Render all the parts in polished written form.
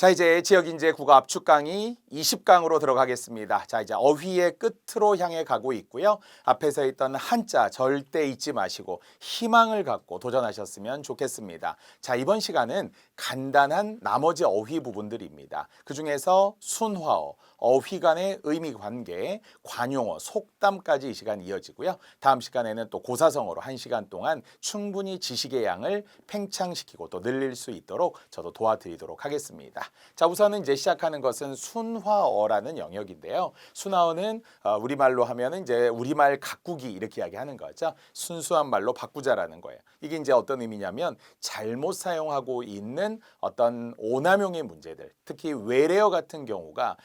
자, 이제 지역인재 국어 압축 강의 20강으로 들어가겠습니다. 자, 이제 어휘의 끝으로 향해 가고 있고요. 앞에서 있던 한자 절대 잊지 마시고 희망을 갖고 도전하셨으면 좋겠습니다. 자, 이번 시간은 간단한 나머지 어휘 부분들입니다. 그중에서 순화어, 어휘 간의 의미 관계, 관용어, 속담까지 이 시간 이어지고요. 다음 시간에는 또 고사성어로 1시간 동안 충분히 지식의 양을 팽창시키고 또 늘릴 수 있도록 저도 도와드리도록 하겠습니다. 자, 우선은 이제 시작하는 것은 순화어라는 영역인데요. 순화어는 우리말로 하면은 이제 우리말 가꾸기 이렇게 이야기하는 거죠. 순수한 말로 바꾸자라는 거예요. 이게 이제 어떤 의미냐면 잘못 사용하고 있는 어떤 오남용의 문제들, 특히 외래어 같은 경우가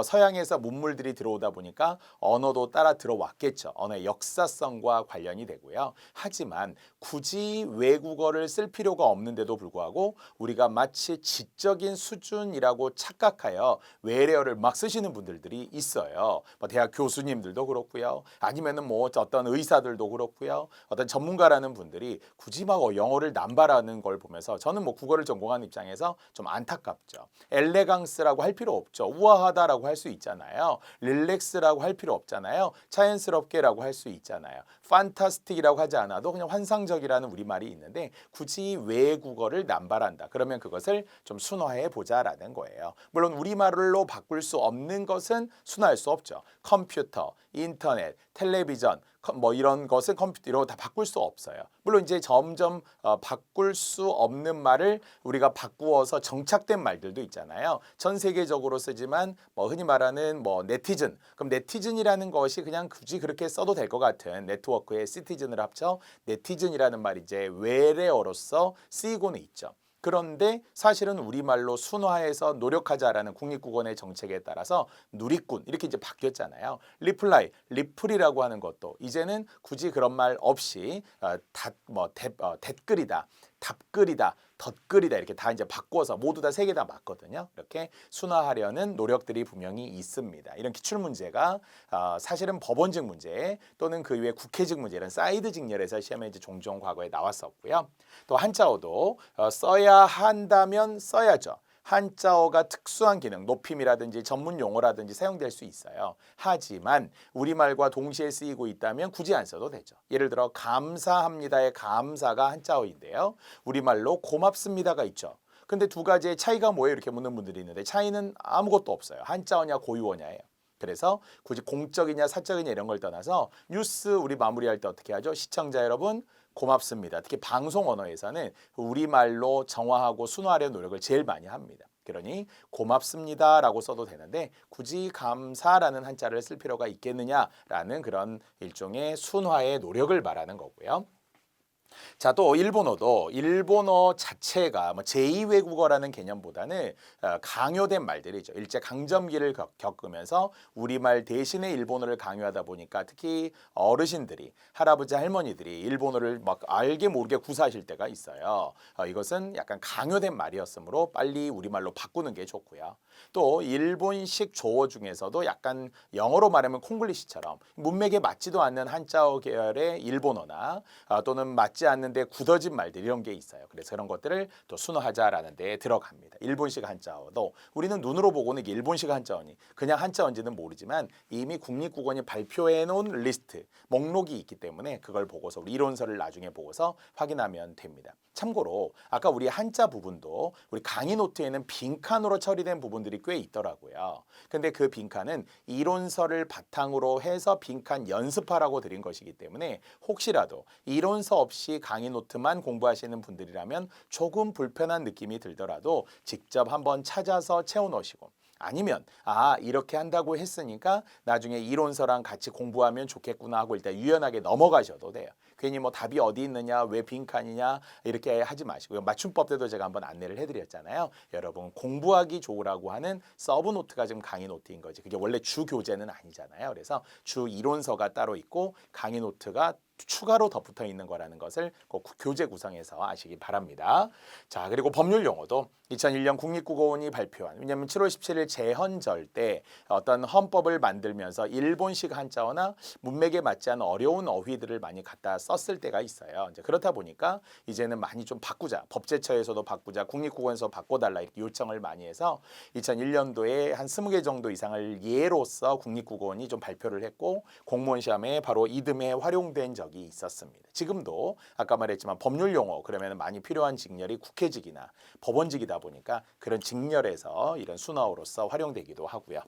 서양에서 문물들이 들어오다 보니까 언어도 따라 들어왔겠죠. 언어의 역사성과 관련이 되고요. 하지만 굳이 외국어를 쓸 필요가 없는데도 불구하고 우리가 마치 지적인 수준이라고 착각하여 외래어를 막 쓰시는 분들이 있어요. 뭐 대학 교수님들도 그렇고요. 아니면은 뭐 어떤 의사들도 그렇고요. 어떤 전문가라는 분들이 굳이 막 영어를 남발하는 걸 보면서 저는 뭐 국어를 전공한 입장에서 좀 안타깝죠. 엘레강스라고 할 필요 없죠. 우아하다라고 할 수 있잖아요. 릴렉스라고 할 필요 없잖아요. 자연스럽게라고 할 수 있잖아요. 판타스틱이라고 하지 않아도 그냥 환상적이라는 우리말이 있는데 굳이 외국어를 남발한다. 그러면 그것을 좀 순화해 보자라는 거예요. 물론 우리말로 바꿀 수 없는 것은 순화할 수 없죠. 컴퓨터, 인터넷, 텔레비전 뭐 이런 것은 컴퓨터로 다 바꿀 수 없어요. 물론 이제 점점 바꿀 수 없는 말을 우리가 바꾸어서 정착된 말들도 있잖아요. 전 세계적으로 쓰지만 뭐 흔히 말하는 뭐 네티즌. 그럼 네티즌이라는 것이 그냥 굳이 그렇게 써도 될 것 같은 네트워크의 시티즌을 합쳐 네티즌이라는 말이 이제 외래어로서 쓰이고는 있죠. 그런데 사실은 우리말로 순화해서 노력하자라는 국립국어원의 정책에 따라서 누리꾼 이렇게 이제 바뀌었잖아요. 리플라이, 리플이라고 하는 것도 이제는 굳이 그런 말 없이 댓글이다, 답글이다, 덧글이다 이렇게 다 이제 바꿔서 모두 다 세 개 다 맞거든요. 이렇게 순화하려는 노력들이 분명히 있습니다. 이런 기출 문제가 사실은 법원직 문제 또는 그 이외 국회직 문제 이런 사이드 직렬에서 시험에 이제 종종 과거에 나왔었고요. 또 한자어도 써야 한다면 써야죠. 한자어가 특수한 기능, 높임이라든지 전문 용어라든지 사용될 수 있어요. 하지만 우리말과 동시에 쓰이고 있다면 굳이 안 써도 되죠. 예를 들어 감사합니다의 감사가 한자어인데요. 우리말로 고맙습니다가 있죠. 근데 두 가지의 차이가 뭐예요? 이렇게 묻는 분들이 있는데 차이는 아무것도 없어요. 한자어냐 고유어냐예요. 그래서 굳이 공적이냐 사적이냐 이런 걸 떠나서 뉴스 우리 마무리할 때 어떻게 하죠? 시청자 여러분 고맙습니다. 특히 방송 언어에서는 우리말로 정화하고 순화하려는 노력을 제일 많이 합니다. 그러니 고맙습니다라고 써도 되는데 굳이 감사라는 한자를 쓸 필요가 있겠느냐라는 그런 일종의 순화의 노력을 말하는 거고요. 자, 또 일본어도 일본어 자체가 뭐 제2외국어라는 개념보다는 강요된 말들이죠. 일제 강점기를 겪으면서 우리말 대신에 일본어를 강요하다 보니까 특히 어르신들이 할아버지 할머니들이 일본어를 막 알게 모르게 구사하실 때가 있어요. 이것은 약간 강요된 말이었으므로 빨리 우리말로 바꾸는 게 좋고요. 또 일본식 조어 중에서도 약간 영어로 말하면 콩글리시처럼 문맥에 맞지도 않는 한자어 계열의 일본어나 또는 맞지 않는데 굳어진 말들 이런 게 있어요. 그래서 그런 것들을 또 순화하자라는 데 들어갑니다. 일본식 한자어도 우리는 눈으로 보고는 이게 일본식 한자어니 그냥 한자어인지는 모르지만 이미 국립국어원이 발표해 놓은 리스트 목록이 있기 때문에 그걸 보고서 우리 이론서를 나중에 보고서 확인하면 됩니다. 참고로 아까 우리 한자 부분도 우리 강의 노트에는 빈칸으로 처리된 부분들이 꽤 있더라고요. 근데 그 빈칸은 이론서를 바탕으로 해서 빈칸 연습하라고 드린 것이기 때문에 혹시라도 이론서 없이 강의 노트만 공부하시는 분들이라면 조금 불편한 느낌이 들더라도 직접 한번 찾아서 채워 넣으시고 아니면 이렇게 한다고 했으니까 나중에 이론서랑 같이 공부하면 좋겠구나 하고 일단 유연하게 넘어가셔도 돼요. 괜히 뭐 답이 어디 있느냐 왜 빈칸이냐 이렇게 하지 마시고요. 맞춤법 때도 제가 한번 안내를 해드렸잖아요. 여러분 공부하기 좋으라고 하는 서브 노트가 지금 강의 노트인 거지. 그게 원래 주 교재는 아니잖아요. 그래서 주 이론서가 따로 있고 강의 노트가 추가로 덧붙어 있는 거라는 것을 꼭 교재 구성에서 아시기 바랍니다. 자, 그리고 법률 용어도 2001년 국립국어원이 발표한, 왜냐하면 7월 17일 제헌절 때 어떤 헌법을 만들면서 일본식 한자어나 문맥에 맞지 않은 어려운 어휘들을 많이 갖다 썼을 때가 있어요. 이제 그렇다 보니까 이제는 많이 좀 바꾸자, 법제처에서도 바꾸자, 국립국어원에서 바꿔달라 이렇게 요청을 많이 해서 2001년도에 한 20개 정도 이상을 예로서 국립국어원이 좀 발표를 했고 공무원 시험에 바로 이듬해 활용된 적이 있었습니다. 지금도 아까 말했지만 법률 용어 그러면 많이 필요한 직렬이 국회직이나 법원직이다 보니까 그런 직렬에서 이런 순화어로서 활용되기도 하고요.